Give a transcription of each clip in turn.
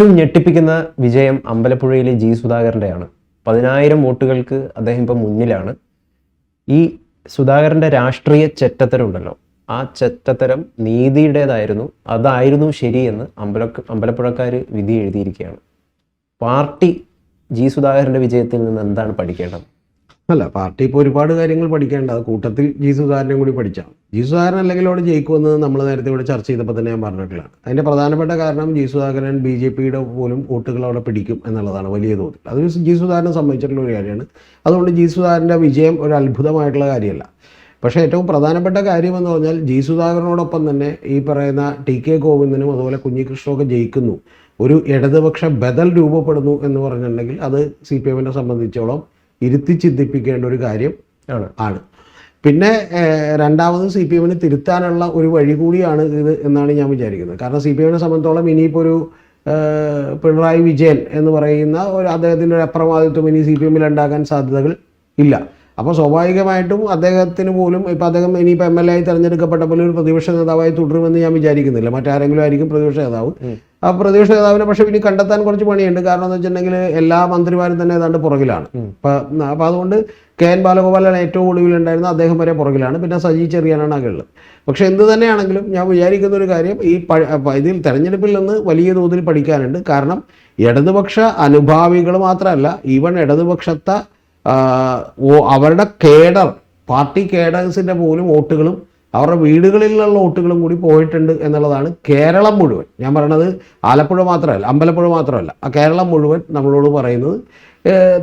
ഏറ്റവും ഞെട്ടിപ്പിക്കുന്ന വിജയം അമ്പലപ്പുഴയിലെ ജി സുധാകരൻ്റെയാണ്. 10,000 വോട്ടുകൾക്ക് അദ്ദേഹം ഇപ്പം മുന്നിലാണ്. ഈ സുധാകരൻ്റെ രാഷ്ട്രീയ ചെറ്റത്തരം ഉണ്ടല്ലോ, ആ ചെറ്റത്തരം നീതിയുടേതായിരുന്നു, അതായിരുന്നു ശരിയെന്ന് അമ്പലപ്പുഴക്കാർ വിധി എഴുതിയിരിക്കുകയാണ്. പാർട്ടി ജി സുധാകരൻ്റെ വിജയത്തിൽ നിന്ന് എന്താണ് പഠിക്കേണ്ടത്? അല്ല, പാർട്ടി ഇപ്പോൾ ഒരുപാട് കാര്യങ്ങൾ പഠിക്കേണ്ടത്, കൂട്ടത്തിൽ ജി സുധാകരനെ കൂടി പഠിച്ചാൽ. ജി സുധാകരൻ അല്ലെങ്കിൽ അവിടെ ജയിക്കുമെന്ന് നമ്മൾ നേരത്തെ ഇവിടെ ചർച്ച ചെയ്തപ്പോൾ തന്നെ ഞാൻ പറഞ്ഞിട്ടുള്ളതാണ്. അതിൻ്റെ പ്രധാനപ്പെട്ട കാരണം ജി സുധാകരൻ BJPയുടെ പോലും വോട്ടുകൾ അവിടെ പിടിക്കും എന്നുള്ളതാണ് വലിയ തോതിൽ. അത് ജി സുധാകരനെ സംബന്ധിച്ചിട്ടുള്ള ഒരു കാര്യമാണ്. അതുകൊണ്ട് ജി സുധാകരൻ്റെ വിജയം ഒരു അത്ഭുതമായിട്ടുള്ള കാര്യമല്ല. പക്ഷേ ഏറ്റവും പ്രധാനപ്പെട്ട കാര്യമെന്ന് പറഞ്ഞാൽ ജി സുധാകരനോടൊപ്പം തന്നെ ഈ പറയുന്ന TK ഗോവിന്ദനും അതുപോലെ കുഞ്ഞികൃഷ്ണനൊക്കെ ജയിക്കുന്നു, ഒരു ഇടതുപക്ഷ ബദൽ രൂപപ്പെടുന്നു എന്ന് പറഞ്ഞിട്ടുണ്ടെങ്കിൽ അത് CPM-നെ സംബന്ധിച്ചോളം ഇരുത്തി ചിന്തിപ്പിക്കേണ്ട ഒരു കാര്യം ആണ്. പിന്നെ രണ്ടാമത് CPM-ന് തിരുത്താനുള്ള ഒരു വഴി കൂടിയാണ് ഇത് എന്നാണ് ഞാൻ വിചാരിക്കുന്നത്. കാരണം CPM-നെ സംബന്ധിച്ചോളം ഇനിയിപ്പോൾ ഒരു പിണറായി വിജയൻ എന്ന് പറയുന്ന അദ്ദേഹത്തിൻ്റെ ഒരു അപ്രമാദിത്വം ഇനി CPM-ൽ ഉണ്ടാകാൻ സാധ്യതകൾ ഇല്ല. അപ്പോൾ സ്വാഭാവികമായിട്ടും അദ്ദേഹത്തിന് പോലും ഇപ്പം അദ്ദേഹം ഇനിയിപ്പോൾ MLA ആയി തിരഞ്ഞെടുക്കപ്പെട്ടപ്പോൾ ഒരു പ്രതിപക്ഷ നേതാവായി തുടരുമെന്ന് ഞാൻ വിചാരിക്കുന്നില്ല. മറ്റാരെങ്കിലും ആയിരിക്കും പ്രതിപക്ഷ നേതാവ്. ആ പ്രതിപക്ഷ നേതാവിനെ പക്ഷേ ഇനി കണ്ടെത്താൻ കുറച്ച് പണിയുണ്ട്. കാരണം എന്ന് വെച്ചിട്ടുണ്ടെങ്കിൽ എല്ലാ മന്ത്രിമാരും തന്നെ ഏതാണ്ട് പുറകിലാണ്. അപ്പം അതുകൊണ്ട് KN ബാലഗോപാലാണ് ഏറ്റവും ഒടുവിലുണ്ടായിരുന്ന, അദ്ദേഹം വരെ പുറകിലാണ്. പിന്നെ സജി ചെറിയാനാണ് ആകെയുള്ളത്. പക്ഷെ എന്ത് തന്നെയാണെങ്കിലും ഞാൻ വിചാരിക്കുന്ന ഒരു കാര്യം, ഈ ഇതിൽ തെരഞ്ഞെടുപ്പിൽ നിന്ന് വലിയ തോതിൽ പഠിക്കാനുണ്ട്. കാരണം ഇടതുപക്ഷ അനുഭാവികൾ മാത്രമല്ല, ഈവൻ ഇടതുപക്ഷത്തെ അവരുടെ പാർട്ടി കേഡേഴ്സിൻ്റെ പോലും വോട്ടുകളും അവരുടെ വീടുകളിലുള്ള വോട്ടുകളും കൂടി പോയിട്ടുണ്ട് എന്നുള്ളതാണ് കേരളം മുഴുവൻ. ഞാൻ പറയണത് ആലപ്പുഴ മാത്രമല്ല, അമ്പലപ്പുഴ മാത്രമല്ല, ആ കേരളം മുഴുവൻ നമ്മളോട് പറയുന്നത്.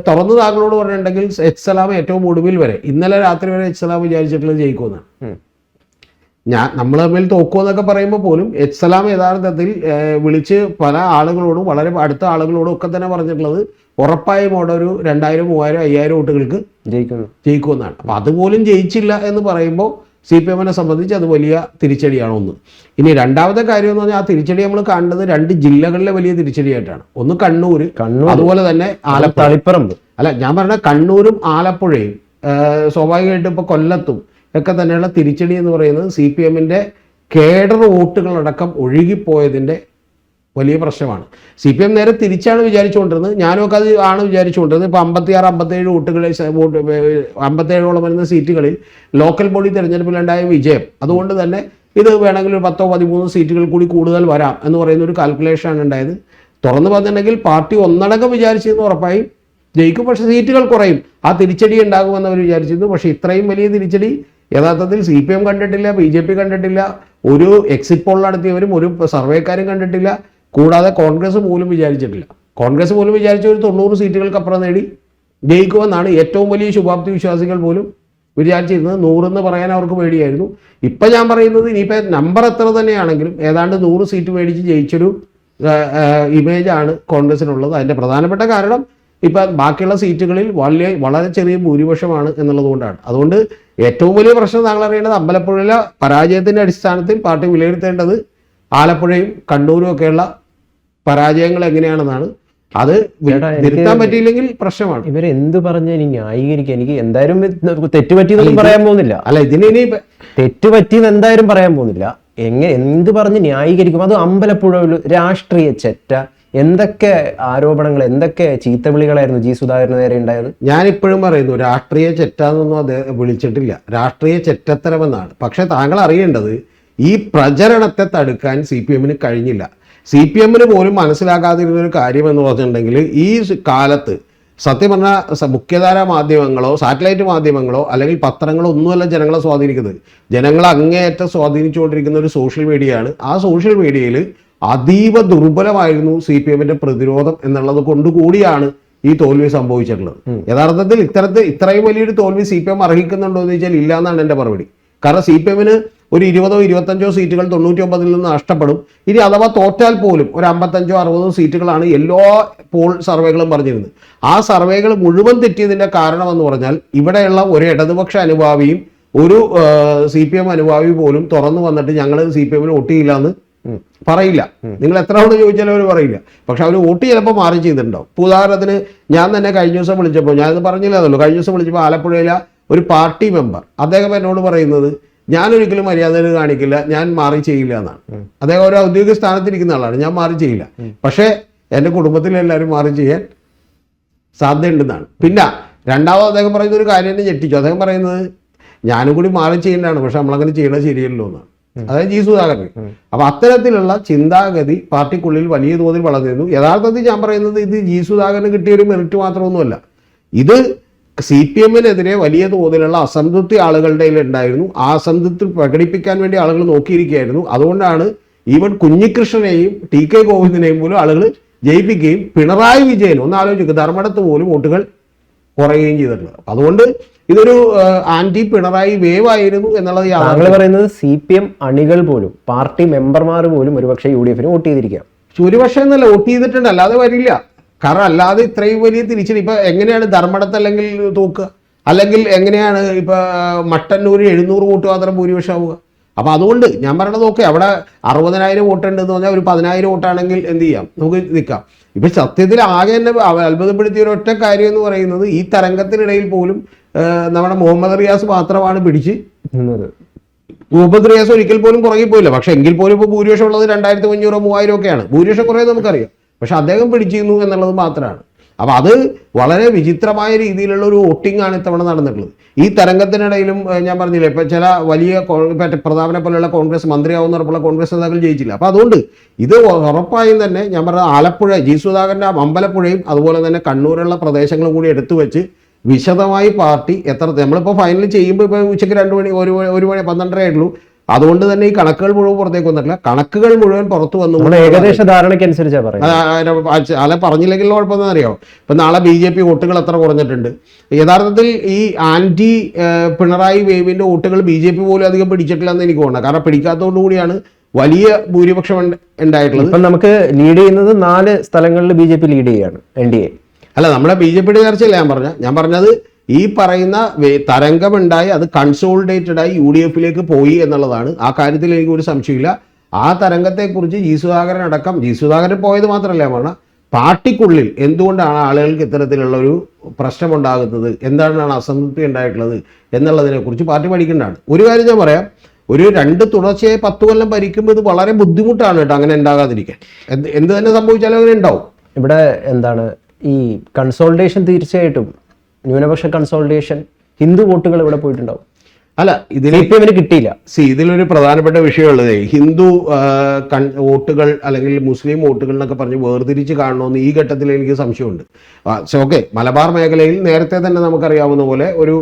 തുറന്നു താങ്കളോട് പറഞ്ഞിട്ടുണ്ടെങ്കിൽ എച്ച് ഏറ്റവും ഒടുവിൽ വരെ, ഇന്നലെ രാത്രി വരെ എച്ച് വിചാരിച്ചിട്ടുള്ളത് ജയിക്കുമെന്നാണ്. നമ്മൾ തമ്മിൽ തോക്കുമെന്നൊക്കെ പറയുമ്പോൾ പോലും എച്ച് യഥാർത്ഥത്തിൽ വിളിച്ച് പല ആളുകളോടും വളരെ അടുത്ത ആളുകളോടും ഒക്കെ തന്നെ പറഞ്ഞിട്ടുള്ളത് ഉറപ്പായും അവിടെ ഒരു 2,000, 3,000, 5,000 വോട്ടുകൾക്ക് ജയിക്കുമെന്നാണ്. അപ്പം അതുപോലും ജയിച്ചില്ല എന്ന് പറയുമ്പോൾ CPM-നെ സംബന്ധിച്ച് അത് വലിയ തിരിച്ചടിയാണ് ഒന്ന്. ഇനി രണ്ടാമത്തെ കാര്യം എന്ന് പറഞ്ഞാൽ ആ തിരിച്ചടി നമ്മൾ കാണുന്നത് 2 ജില്ലകളിലെ വലിയ തിരിച്ചടിയായിട്ടാണ്. ഒന്ന് കണ്ണൂർ, അതുപോലെ തന്നെ തളിപ്പറമ്പ്. അല്ല, ഞാൻ പറഞ്ഞ കണ്ണൂരും ആലപ്പുഴയും സ്വാഭാവികമായിട്ടും ഇപ്പോൾ കൊല്ലത്തും ഒക്കെ തന്നെയുള്ള തിരിച്ചടി എന്ന് പറയുന്നത് CPM-ന്റെ കേഡർ വോട്ടുകളടക്കം ഒഴുകിപ്പോയതിൻ്റെ വലിയ പ്രശ്നമാണ്. CPM നേരെ തിരിച്ചാണ് വിചാരിച്ചുകൊണ്ടിരുന്നത്. ഞാനൊക്കെ അത് ആണ് വിചാരിച്ചുകൊണ്ടിരുന്നത്. ഇപ്പോൾ 56-57 വോട്ടുകളിൽ 57ഓളം വരുന്ന സീറ്റുകളിൽ ലോക്കൽ ബോഡി തിരഞ്ഞെടുപ്പിലുണ്ടായ വിജയം, അതുകൊണ്ട് തന്നെ ഇത് വേണമെങ്കിൽ ഒരു 10-13 സീറ്റുകൾ കൂടി കൂടുതൽ വരാം എന്ന് പറയുന്ന ഒരു കാൽക്കുലേഷനാണ് ഉണ്ടായത്. തുറന്നു പറഞ്ഞിട്ടുണ്ടെങ്കിൽ പാർട്ടി ഒന്നടങ്കം വിചാരിച്ചിരുന്നു ഉറപ്പായും ജയിക്കും, പക്ഷേ സീറ്റുകൾ കുറയും, ആ തിരിച്ചടി ഉണ്ടാകുമെന്ന് അവർ വിചാരിച്ചിരുന്നു. പക്ഷേ ഇത്രയും വലിയ തിരിച്ചടി യഥാർത്ഥത്തിൽ CPM കണ്ടിട്ടില്ല, BJP കണ്ടിട്ടില്ല, ഒരു എക്സിറ്റ് പോൾ നടത്തിയവരും ഒരു സർവേക്കാരും കണ്ടിട്ടില്ല, കൂടാതെ കോൺഗ്രസ് പോലും വിചാരിച്ചിട്ടില്ല. കോൺഗ്രസ് പോലും വിചാരിച്ച ഒരു 90 സീറ്റുകൾക്കപ്പുറം നേടി ജയിക്കുമെന്നാണ് ഏറ്റവും വലിയ ശുഭാപ്തി വിശ്വാസികൾ പോലും വിചാരിച്ചിരുന്നത്. 100 എന്ന് പറയാൻ അവർക്ക് പേടിയായിരുന്നു. ഇപ്പം ഞാൻ പറയുന്നത് ഇനിയിപ്പോൾ നമ്പർ എത്ര തന്നെയാണെങ്കിലും ഏതാണ്ട് 100 സീറ്റ് മേടിച്ച് ജയിച്ചൊരു ഇമേജാണ് കോൺഗ്രസിനുള്ളത്. അതിൻ്റെ പ്രധാനപ്പെട്ട കാരണം ഇപ്പം ബാക്കിയുള്ള സീറ്റുകളിൽ വളരെ ചെറിയ ഭൂരിപക്ഷമാണ് എന്നുള്ളത് കൊണ്ടാണ്. അതുകൊണ്ട് ഏറ്റവും വലിയ പ്രശ്നം താങ്കൾ അറിയേണ്ടത് അമ്പലപ്പുഴയിലെ പരാജയത്തിൻ്റെ അടിസ്ഥാനത്തിൽ പാർട്ടി വിലയിരുത്തേണ്ടത് ആലപ്പുഴയും കണ്ണൂരും ഒക്കെയുള്ള പരാജയങ്ങൾ എങ്ങനെയാണെന്നാണ്. അത് തിരുത്താൻ പറ്റിയില്ലെങ്കിൽ പ്രശ്നമാണ്. ഇവരെന്ത് പറഞ്ഞ ന്യായീകരിക്കുക? എനിക്ക് എന്തായാലും തെറ്റുപറ്റിയെന്നൊന്നും പറയാൻ പോകുന്നില്ല. അല്ല, ഇതിനി തെറ്റുപറ്റിയെന്ന് എന്തായാലും പറയാൻ പോകുന്നില്ല. എന്ത് പറഞ്ഞ് ന്യായീകരിക്കും? അത് അമ്പലപ്പുഴ രാഷ്ട്രീയ ചെറ്റ, എന്തൊക്കെ ആരോപണങ്ങൾ, എന്തൊക്കെ ചീത്തവിളികളായിരുന്നു ജി സുധാകരന് നേരെ ഉണ്ടായത്? ഞാനിപ്പോഴും പറയുന്നു, രാഷ്ട്രീയ ചെറ്റാന്നൊന്നും അദ്ദേഹം വിളിച്ചിട്ടില്ല, രാഷ്ട്രീയ ചെറ്റത്തരമെന്നാണ്. പക്ഷെ താങ്കൾ അറിയേണ്ടത് ഈ പ്രചരണത്തെ തടുക്കാൻ CPM-ന് കഴിഞ്ഞില്ല. CPM-ന് പോലും മനസ്സിലാക്കാതിരുന്നൊരു കാര്യമെന്ന് പറഞ്ഞിട്ടുണ്ടെങ്കിൽ ഈ കാലത്ത് സത്യം പറഞ്ഞാൽ മുഖ്യധാര മാധ്യമങ്ങളോ സാറ്റലൈറ്റ് മാധ്യമങ്ങളോ അല്ലെങ്കിൽ പത്രങ്ങളോ ഒന്നുമല്ല ജനങ്ങളെ സ്വാധീനിക്കുന്നത്. ജനങ്ങളെ അങ്ങേയറ്റം സ്വാധീനിച്ചുകൊണ്ടിരിക്കുന്ന ഒരു സോഷ്യൽ മീഡിയയാണ്. ആ സോഷ്യൽ മീഡിയയിൽ അതീവ ദുർബലമായിരുന്നു CPM-ന്റെ പ്രതിരോധം എന്നുള്ളത് കൊണ്ടുകൂടിയാണ് ഈ തോൽവി സംഭവിച്ചിട്ടുള്ളത്. യഥാർത്ഥത്തിൽ ഇത്രയും വലിയൊരു തോൽവി CPM അർഹിക്കുന്നുണ്ടോ എന്ന് ചോദിച്ചാൽ ഇല്ല എന്നാണ് എൻ്റെ മറുപടി. കാരണം CPM-ന് ഒരു 20-25 സീറ്റുകൾ 99-ൽ നിന്ന് നഷ്ടപ്പെടും. ഇനി അഥവാ തോറ്റാൽ പോലും ഒരു 55-60 സീറ്റുകളാണ് എല്ലാ പോൾ സർവേകളും പറഞ്ഞിരുന്നത്. ആ സർവേകൾ മുഴുവൻ തെറ്റിയതിൻ്റെ കാരണമെന്ന് പറഞ്ഞാൽ ഇവിടെയുള്ള ഒരു ഇടതുപക്ഷ അനുഭാവിയും ഒരു CPM അനുഭാവി പോലും തുറന്നു വന്നിട്ട് ഞങ്ങൾ CPM-ന് വോട്ട് ചെയ്യില്ല എന്ന് പറയില്ല. നിങ്ങൾ എത്ര തവണ ചോദിച്ചാലും അവർ പറയില്ല. പക്ഷെ അവർ വോട്ട് ചിലപ്പോൾ മാറി ചെയ്തിട്ടുണ്ടാവും. ഉദാഹരണത്തിന് ഞാൻ തന്നെ കഴിഞ്ഞ ദിവസം വിളിച്ചപ്പോൾ, ഞാനത് പറഞ്ഞില്ലതല്ലോ, കഴിഞ്ഞ ദിവസം വിളിച്ചപ്പോൾ ആലപ്പുഴയിലെ ഒരു പാർട്ടി മെമ്പർ അദ്ദേഹം എന്നോട് പറയുന്നത്, ഞാനൊരിക്കലും മര്യാദ കാണിക്കില്ല, ഞാൻ മാറി ചെയ്യില്ല എന്നാണ്. അദ്ദേഹം ഒരു ഔദ്യോഗിക സ്ഥാനത്തിരിക്കുന്ന ആളാണ്, ഞാൻ മാറി ചെയ്യില്ല. പക്ഷേ എൻ്റെ കുടുംബത്തിലെല്ലാവരും മാറി ചെയ്യാൻ സാധ്യതയുണ്ടെന്നാണ്. പിന്നെ രണ്ടാമത് അദ്ദേഹം പറയുന്ന ഒരു കാര്യം എന്നെ ഞെട്ടിച്ചു. അദ്ദേഹം പറയുന്നത് ഞാനും കൂടി മാറി ചെയ്യേണ്ടതാണ്, പക്ഷെ നമ്മളങ്ങനെ ചെയ്യണത് ശരിയല്ലോ എന്നാണ്. അതായത് ജി സുധാകരൻ. അപ്പൊ അത്തരത്തിലുള്ള ചിന്താഗതി പാർട്ടിക്കുള്ളിൽ വലിയ തോതിൽ വളർന്നിരുന്നു. യഥാർത്ഥത്തിൽ ഞാൻ പറയുന്നത് ഇത് ജി സുധാകരന് കിട്ടിയ ഒരു മെറിറ്റ് മാത്രമൊന്നുമല്ല. ഇത് CPM-നെതിരെ വലിയ തോതിലുള്ള അസംതൃപ്തി ആളുകളുടെ ഉണ്ടായിരുന്നു. ആ അസംതൃപ്തി പ്രകടിപ്പിക്കാൻ വേണ്ടി ആളുകൾ നോക്കിയിരിക്കുകയായിരുന്നു. അതുകൊണ്ടാണ് ഈവൻ കുഞ്ഞികൃഷ്ണനെയും TK ഗോവിന്ദനെയും പോലും ആളുകൾ ജയിപ്പിക്കുകയും പിണറായി വിജയൻ ഒന്ന് ആലോചിക്കുക ധർമ്മടത്ത് പോലും വോട്ടുകൾ കുറയുകയും ചെയ്തിട്ടുള്ളത്. അതുകൊണ്ട് ഇതൊരു ആന്റി പിണറായി വേവ് ആയിരുന്നു എന്നുള്ളത് താങ്കൾ പറയുന്നത് CPM അണികൾ പോലും പാർട്ടി മെമ്പർമാർ പോലും ഒരുപക്ഷെ UDF-ന് വോട്ട് ചെയ്തിരിക്കാം. ഭൂരിപക്ഷം എന്നല്ല വോട്ട് ചെയ്തിട്ടുണ്ട്, അല്ലാതെ വരില്ല. കാരണം അല്ലാതെ ഇത്രയും വലിയ തിരിച്ചടി ഇപ്പൊ എങ്ങനെയാണ് ധർമ്മടത്ത് അല്ലെങ്കിൽ തൂക്കുക, അല്ലെങ്കിൽ എങ്ങനെയാണ് ഇപ്പൊ മട്ടന്നൂർ 700 വോട്ട് മാത്രം ഭൂരിപക്ഷം ആവുക? അപ്പൊ അതുകൊണ്ട് ഞാൻ പറയണത് ഓക്കെ, അവിടെ 60,000 വോട്ടുണ്ട് എന്ന് പറഞ്ഞാൽ ഒരു 10,000 വോട്ടാണെങ്കിൽ എന്ത് ചെയ്യാം, നമുക്ക് നിൽക്കാം. ഇപ്പൊ സത്യത്തിൽ ആകെ എന്നെ അത്ഭുതപ്പെടുത്തിയ ഒരു ഒറ്റ കാര്യം എന്ന് പറയുന്നത് ഈ തരംഗത്തിനിടയിൽ പോലും നമ്മുടെ മുഹമ്മദ് റിയാസ് മാത്രമാണ് പിടിച്ച്. മുഹമ്മദ് റിയാസ് ഒരിക്കൽ പോലും പുറകിൽ പോയില്ല. പക്ഷെ എങ്കിൽ പോലും ഇപ്പോൾ ഭൂരിപക്ഷം ഉള്ളത് 2,500 3,000 ഒക്കെയാണ്. ഭൂരിപക്ഷം കുറേ നമുക്കറിയാം, പക്ഷെ അദ്ദേഹം പിടിച്ചിരുന്നു എന്നുള്ളത് മാത്രമാണ്. അപ്പൊ അത് വളരെ വിചിത്രമായ രീതിയിലുള്ള ഒരു വോട്ടിംഗ് ആണ് ഇത്തവണ നടന്നിട്ടുള്ളത്. ഈ തരംഗത്തിനിടയിലും ഞാൻ പറഞ്ഞില്ലേ, ഇപ്പൊ ചില വലിയ പ്രധാന പോലെയുള്ള കോൺഗ്രസ് മന്ത്രിയാവുന്ന ഉറപ്പുള്ള കോൺഗ്രസ് നേതാക്കൾ ജയിച്ചില്ല. അപ്പൊ അതുകൊണ്ട് ഇത് ഉറപ്പായും തന്നെ ഞാൻ പറഞ്ഞ ആലപ്പുഴ ജി സുധാകരന്റെ അമ്പലപ്പുഴയും അതുപോലെ തന്നെ കണ്ണൂരുള്ള പ്രദേശങ്ങളും കൂടി എടുത്തു വെച്ച് വിശദമായി പാർട്ടി നമ്മളിപ്പോൾ ഫൈനൽ ചെയ്യുമ്പോൾ ഇപ്പോൾ ഉച്ചയ്ക്ക് 2 മണി 1 മണി 12:30 ആയിട്ടുള്ളൂ. അതുകൊണ്ട് തന്നെ ഈ കണക്കുകൾ മുഴുവൻ പുറത്തേക്ക് വന്നിട്ടില്ല. കണക്കുകൾ മുഴുവൻ പുറത്തു വന്നു ഏകദേശ ധാരണയ്ക്കനുസരിച്ചാണ് പറയുന്നത്. അല്ല പറഞ്ഞില്ലെങ്കിൽ കുഴപ്പമെന്ന് അറിയാമോ? ഇപ്പൊ നാളെ BJP വോട്ടുകൾ എത്ര കുറഞ്ഞിട്ടുണ്ട്? യഥാർത്ഥത്തിൽ ഈ ആന്റി പിണറായി വേവിന്റെ വോട്ടുകൾ BJP പോലും അധികം പിടിച്ചിട്ടില്ല എന്ന് എനിക്ക് തോന്നുന്നത്. കാരണം പിടിക്കാത്തതുകൊണ്ട് കൂടിയാണ് വലിയ ഭൂരിപക്ഷം ഉണ്ടായിട്ടുള്ളത്. ഇപ്പം നമുക്ക് ലീഡ് ചെയ്യുന്നത് 4 സ്ഥലങ്ങളിൽ BJP ലീഡ് ചെയ്യാണ് NDA. അല്ല, നമ്മളെ BJPയുടെ ചർച്ചയല്ല ഞാൻ പറഞ്ഞത് ഈ പറയുന്ന തരംഗമുണ്ടായി അത് കൺസോളിഡേറ്റഡ് ആയി UDF-ലേക്ക് പോയി എന്നുള്ളതാണ്. ആ കാര്യത്തിൽ എനിക്ക് ഒരു സംശയമില്ല. ആ തരംഗത്തെക്കുറിച്ച് ജി സുധാകരൻ അടക്കം, ജി സുധാകരൻ പോയത് മാത്രമല്ല ഞാൻ പറഞ്ഞ പാർട്ടിക്കുള്ളിൽ എന്തുകൊണ്ടാണ് ആളുകൾക്ക് ഇത്തരത്തിലുള്ള ഒരു പ്രശ്നമുണ്ടാകുന്നത്, എന്താണ് അസംതൃപ്തി ഉണ്ടായിട്ടുള്ളത് എന്നുള്ളതിനെക്കുറിച്ച് പാർട്ടി പഠിക്കേണ്ടതാണ്. ഒരു കാര്യം ഞാൻ പറയാം, ഒരു 2 തുടർച്ചയായി 10 കൊല്ലം ഭരിക്കുമ്പോൾ ഇത് വളരെ ബുദ്ധിമുട്ടാണ് കേട്ടോ അങ്ങനെ ഉണ്ടാകാതിരിക്കാൻ. എന്ത് തന്നെ സംഭവിച്ചാലും അങ്ങനെ ഉണ്ടാവും. ഇവിടെ എന്താണ് ഈ കൺസോൾട്ടേഷൻ, തീർച്ചയായിട്ടും ന്യൂനപക്ഷ കൺസോൾട്ടേഷൻ, ഹിന്ദു വോട്ടുകൾ ഇവിടെ പോയിട്ടുണ്ടാവും. അല്ല, CPM-ന് കിട്ടിയില്ല. ഇതിലൊരു പ്രധാനപ്പെട്ട വിഷയമുള്ളത് ഹിന്ദു വോട്ടുകൾ അല്ലെങ്കിൽ മുസ്ലിം വോട്ടുകൾ എന്നൊക്കെ പറഞ്ഞ് വേർതിരിച്ച് കാണണമെന്ന് ഈ ഘട്ടത്തിൽ എനിക്ക് സംശയമുണ്ട്. ഓക്കെ, മലബാർ മേഖലയിൽ നേരത്തെ തന്നെ നമുക്കറിയാവുന്ന പോലെ ഒരു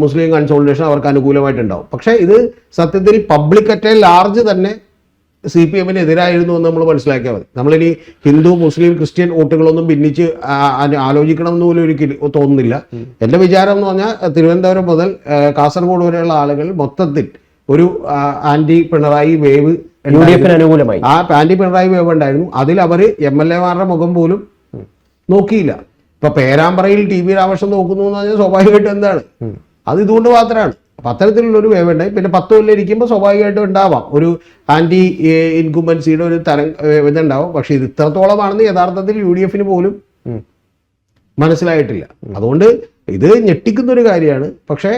മുസ്ലിം കൺസോളിഡേഷൻ അവർക്ക് അനുകൂലമായിട്ടുണ്ടാവും. പക്ഷേ ഇത് സത്യത്തിൽ പബ്ലിക് അറ്റ് എ ലാർജ് തന്നെ CPM-ന് എതിരായിരുന്നു എന്ന് നമ്മൾ മനസ്സിലാക്കിയാൽ മതി. നമ്മളിനി ഹിന്ദു മുസ്ലിം ക്രിസ്ത്യൻ വോട്ടുകളൊന്നും ഭിന്നിച്ച് ആലോചിക്കണം എന്ന് പോലും ഒരിക്കലും തോന്നുന്നില്ല. എൻ്റെ വിചാരം എന്ന് പറഞ്ഞാൽ തിരുവനന്തപുരം മുതൽ കാസർഗോഡ് വരെയുള്ള ആളുകൾ മൊത്തത്തിൽ ഒരു ആന്റി പിണറായി വേവ് UDF-ന് അനുകൂലമായി ആ ആന്റി പിണറായി വേവ് ഉണ്ടായിരുന്നു. അതിൽ അവർ MLA-മാരുടെ മുഖം പോലും നോക്കിയില്ല. ഇപ്പൊ പേരാമ്പ്രയിൽ TB രാമകൃഷ്ണൻ നോക്കുന്നു എന്ന് പറഞ്ഞാൽ സ്വാഭാവികമായിട്ടും എന്താണ് അത് ഇതുകൊണ്ട് മാത്രമാണ്. അപ്പം അത്തരത്തിലുള്ളൊരു വേവ് ഉണ്ടായി. പിന്നെ 10 കൊല്ലം ഇരിക്കുമ്പോൾ സ്വാഭാവികമായിട്ടും ഉണ്ടാവാം ഒരു ആന്റി ഇൻകുംബൻസിയുടെ ഒരു ഇതുണ്ടാവും. പക്ഷെ ഇത് ഇത്രത്തോളമാണെന്ന് യഥാർത്ഥത്തിൽ UDF-ന് പോലും മനസ്സിലായിട്ടില്ല. അതുകൊണ്ട് ഇത് ഞെട്ടിക്കുന്ന ഒരു കാര്യമാണ്. പക്ഷേ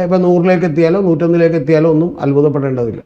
ഇപ്പം 100-ലേക്ക് എത്തിയാലോ 101-ലേക്ക് എത്തിയാലോ ഒന്നും അത്ഭുതപ്പെടേണ്ടതില്ല.